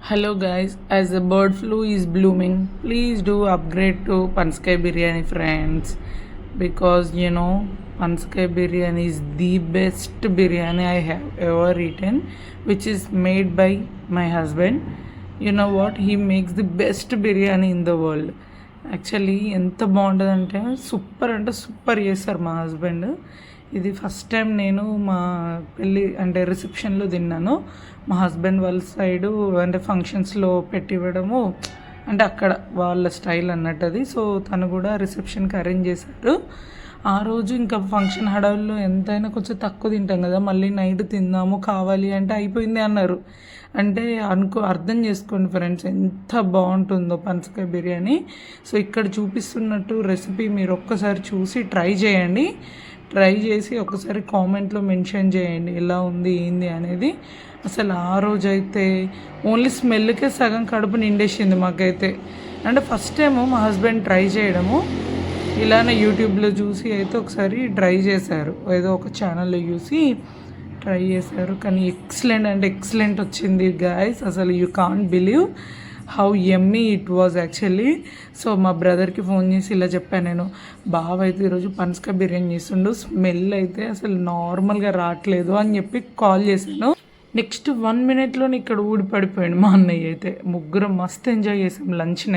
Hello guys, as the bird flu is blooming, please do upgrade to Panskai Biryani friends, because Panskai Biryani is the best biryani I have ever eaten, which is made by my husband. You know what? He makes the best biryani in the world. Actually ఎంత బాగుంటుందంటే super చేస్తారు మా husband. ఇది first time నేను మా పెళ్ళి అంటే రిసెప్షన్లో తిన్నాను. మా హస్బెండ్ వాళ్ళ సైడు అంటే ఫంక్షన్స్లో పెట్టి ఇవ్వడము అంటే అక్కడ వాళ్ళ స్టైల్ అన్నట్టు అది. సో తను కూడా రిసెప్షన్కి అరేంజ్ చేశారు. ఆ రోజు ఇంకా ఫంక్షన్ హడావుల్లో ఎంతైనా కొంచెం తక్కువ తింటాం కదా, మళ్ళీ నైట్ తిందాము కావాలి అంటే అయిపోయింది అన్నారు. అంటే అర్థం చేసుకోండి ఫ్రెండ్స్, ఎంత బాగుంటుందో పనసకాయ బిర్యానీ. సో ఇక్కడ చూపిస్తున్నట్టు రెసిపీ మీరు ఒక్కసారి చూసి ట్రై చేయండి. ట్రై చేసి ఒకసారి కామెంట్లో మెన్షన్ చేయండి ఎలా ఉంది ఏంది అనేది. అసలు ఆ రోజైతే ఓన్లీ స్మెల్కే సగం కడుపు నిండేసింది మాకైతే. అంటే ఫస్ట్ టైము మా హస్బెండ్ ట్రై చేయడము ఇలానే యూట్యూబ్లో చూసి అయితే ఒకసారి ట్రై చేశారు, ఏదో ఒక ఛానల్లో చూసి ట్రై చేశారు. కానీ ఎక్సలెంట్ వచ్చింది గాయస్. అసలు you can't believe how yummy it was actually. So మా బ్రదర్కి ఫోన్ చేసి ఇలా చెప్పాను నేను, బావ అయితే ఈరోజు పనసకాయ బిర్యానీ చేస్తుండు, స్మెల్ అయితే అసలు నార్మల్గా రావట్లేదు అని చెప్పి కాల్ చేశాను. నెక్స్ట్ 1 minute ఇక్కడ ఊడి పడిపోయాడు మా అన్నయ్య అయితే. ముగ్గురం మస్తు ఎంజాయ్ చేసాం లంచ్ని.